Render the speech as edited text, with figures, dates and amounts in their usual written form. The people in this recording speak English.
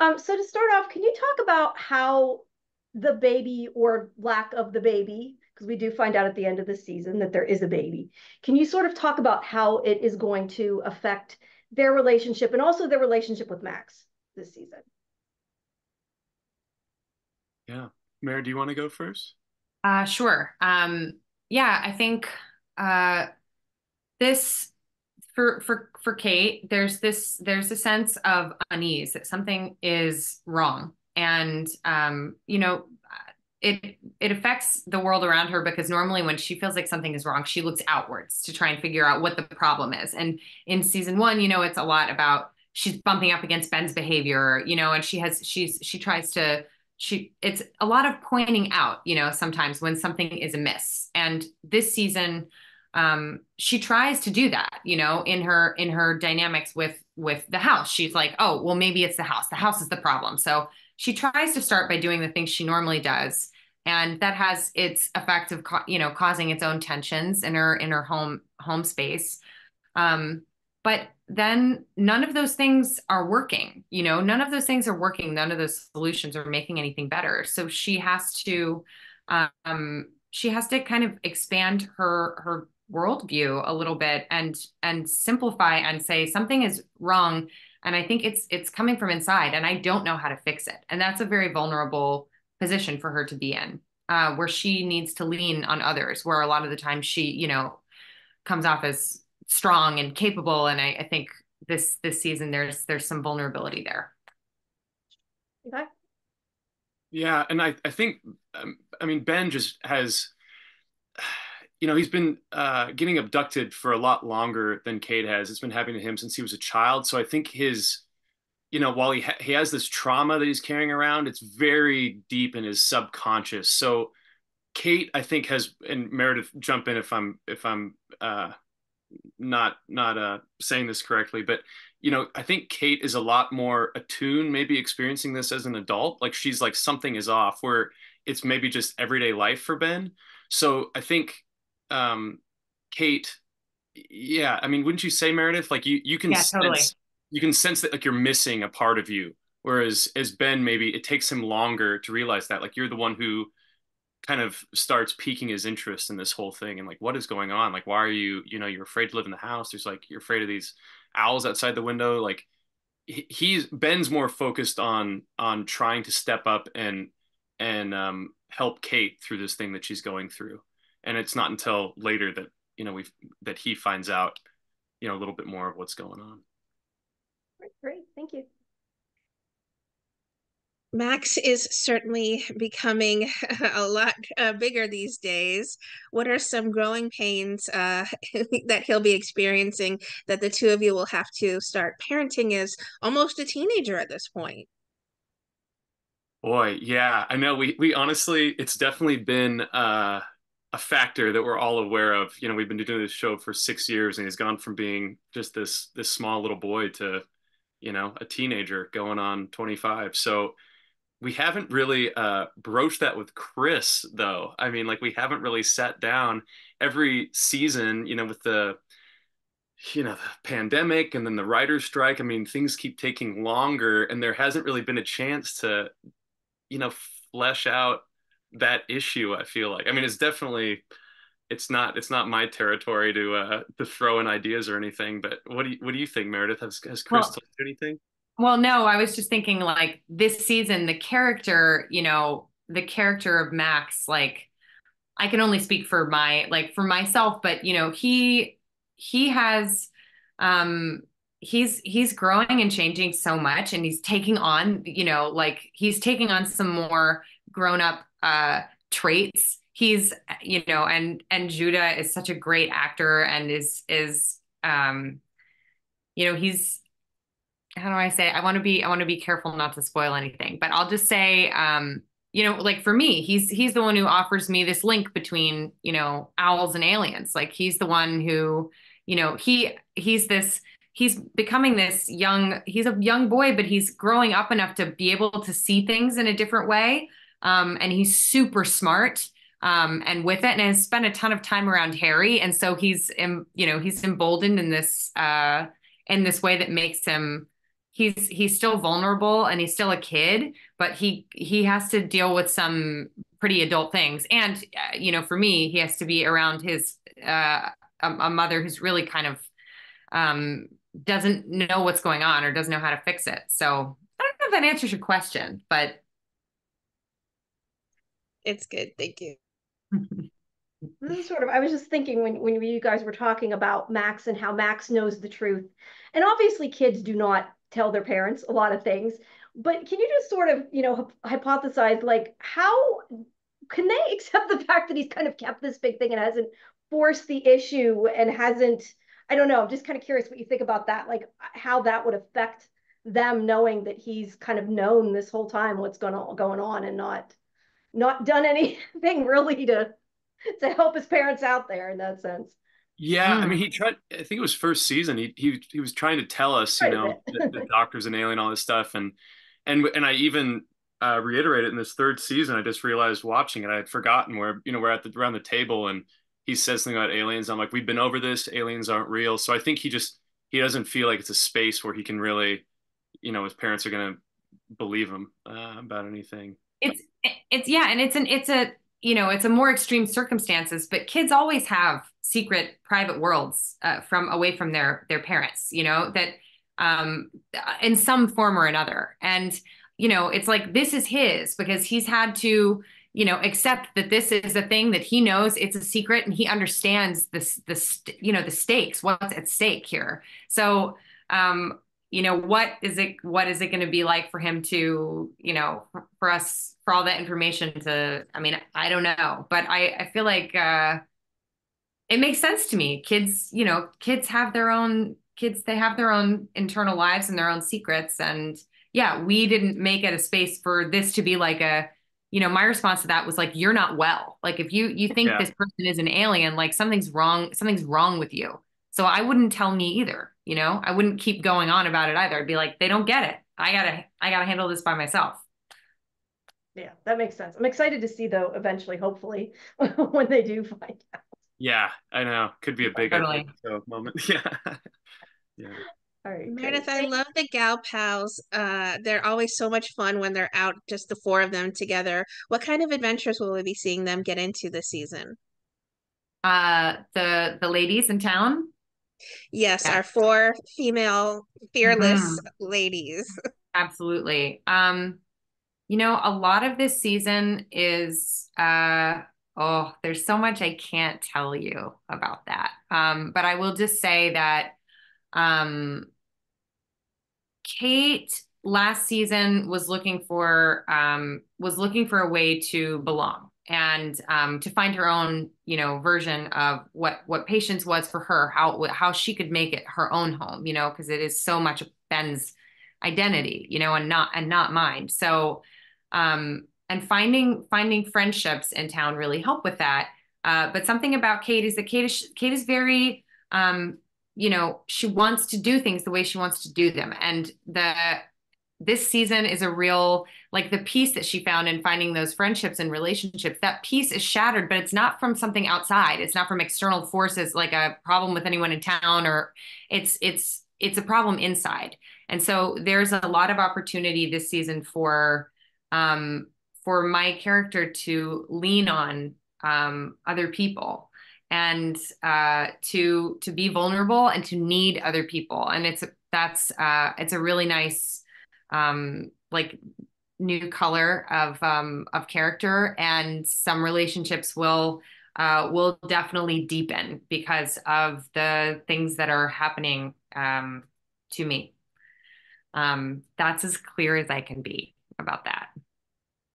So to start off, can you talk about how the baby or lack of the baby, because we do find out at the end of the season that there is a baby. Can you sort of talk about how it is going to affect their relationship and also their relationship with Max this season? Yeah. Mary, do you want to go first? Sure. Yeah, I think uh, this for Kate, there's a sense of unease that something is wrong, and it affects the world around her because normally when she feels like something is wrong, she looks outwards to try and figure out what the problem is. And in season one, it's a lot about she's bumping up against Ben's behavior, and she tries to it's a lot of pointing out, sometimes when something is amiss. And this season, she tries to do that, in her dynamics with the house. She's like, oh, well, maybe it's the house. The house is the problem. So she tries to start by doing the things she normally does, and that has its effect of causing its own tensions in her home space. Um, but then none of those things are working. None of those things are working. None of those solutions are making anything better. So she has to kind of expand her worldview a little bit and simplify and say something is wrong, and I think it's coming from inside, and I don't know how to fix it. And that's a very vulnerable position for her to be in, where she needs to lean on others, where a lot of the time she, comes off as strong and capable. And I think this season there's some vulnerability there. Okay. Yeah, and I think I mean Ben just has he's been getting abducted for a lot longer than Kate has. It's been happening to him since he was a child. So I think his while he has this trauma that he's carrying around, it's very deep in his subconscious. So Kate, I think, has, and Meredith, jump in if I'm not saying this correctly, but I think Kate is a lot more attuned, maybe experiencing this as an adult. Like she's like something is off, where it's maybe just everyday life for Ben. So I think um, Kate, yeah, I mean, wouldn't you say, Meredith? Like you can Yeah, sense totally. that like you're missing a part of you, whereas as Ben, maybe it takes him longer to realize that. Like you're the one who kind of starts piquing his interest in this whole thing and like what is going on, like why are you're afraid to live in the house, there's like you're afraid of these owls outside the window. Like he's Ben's more focused on trying to step up and help Kate through this thing that she's going through, and it's not until later that we that he finds out a little bit more of what's going on. Great, great. Thank you. Max is certainly becoming a lot bigger these days. What are some growing pains that he'll be experiencing that the two of you will have to start parenting as almost a teenager at this point? Boy, yeah, I know. We honestly, it's definitely been a factor that we're all aware of. We've been doing this show for 6 years, and he's gone from being just this small little boy to, a teenager going on 25. So we haven't really broached that with Chris, though. I mean, like we haven't really sat down every season, with the pandemic and then the writer's strike. I mean, things keep taking longer, and there hasn't really been a chance to you know, flesh out that issue, I feel like. I mean, it's not my territory to throw in ideas or anything, but what do you think, Meredith? Has Chris Well, told you anything? well, no, I was just thinking like this season, the character of Max, like I can only speak for for myself, but he has um he's growing and changing so much, and he's taking on some more grown up traits. And Judah is such a great actor, and is he's, how do I say? I want to be careful not to spoil anything, but I'll just say, like for me, he's the one who offers me this link between, owls and aliens. Like he's the one who, he's becoming he's a young boy, but he's growing up enough to be able to see things in a different way. And he's super smart. And with it, and has spent a ton of time around Harry. And so he's emboldened in this way that makes him, he's still vulnerable and he's still a kid, but he has to deal with some pretty adult things. And for me, he has to be around his a mother who's really kind of um, doesn't know what's going on or doesn't know how to fix it. So I don't know if that answers your question, but It's good. Thank you. This is sort of, I was just thinking when you guys were talking about Max and how Max knows the truth. And obviously kids do not tell their parents a lot of things, but can you just sort of, hypothesize like how can they accept the fact that he's kind of kept this big thing and hasn't forced the issue and hasn't, I don't know, I'm just kind of curious what you think about that, like how that would affect them knowing that he's kind of known this whole time what's going on and not done anything really to help his parents out there in that sense. Yeah, I mean, he tried. I think it was first season. He was trying to tell us, Quite a bit. that the doctor's an alien, all this stuff, and I even reiterated in this third season. I just realized watching it, I had forgotten where we're at around the table, and he says something about aliens. I'm like, we've been over this. Aliens aren't real. So I think he doesn't feel like it's a space where he can really, his parents are gonna believe him about anything. It's yeah, and it's a more extreme circumstances, but kids always have secret private worlds from away from their parents, that um, in some form or another. And it's like this is his because he's had to accept that this is a thing that he knows it's a secret and he understands the stakes, what's at stake here. So what is it going to be like for him to, for us, for all that information to, I mean, I don't know, but I feel like it makes sense to me. Kids have their own kids, they have their own internal lives and their own secrets. And yeah, we didn't make it a space for this to be like my response to that was like, you're not well. Like if you think Yeah. this person is an alien, like something's wrong with you. So I wouldn't tell me either, I wouldn't keep going on about it either. I'd be like, they don't get it. I gotta handle this by myself. Yeah, that makes sense. I'm excited to see though, eventually, hopefully, when they do find out. Yeah, I know. Could be a big Totally. moment. Yeah. Yeah. All right, Meredith, great. I love the gal pals. They're always so much fun when they're out, just the four of them together. What kind of adventures will we be seeing them get into this season? The ladies in town. Yes, Yeah. our four female fearless Mhm. ladies. Absolutely. A lot of this season is oh, there's so much I can't tell you about that. But I will just say that um Kate last season was looking for a way to belong and to find her own version of what patience was for her, how she could make it her own home, because it is so much of Ben's identity, and not mine. So and finding friendships in town really help with that. But something about Kate is that Kate is very she wants to do things the way she wants to do them. And this season is a real, like the peace that she found in finding those friendships and relationships, that peace is shattered, but it's not from something outside. It's not from external forces, like a problem with anyone in town, or it's a problem inside. And so there's a lot of opportunity this season for my character to lean on other people and to be vulnerable and to need other people. And it's a really nice like new color of character, and some relationships will definitely deepen because of the things that are happening to me. That's as clear as I can be about that.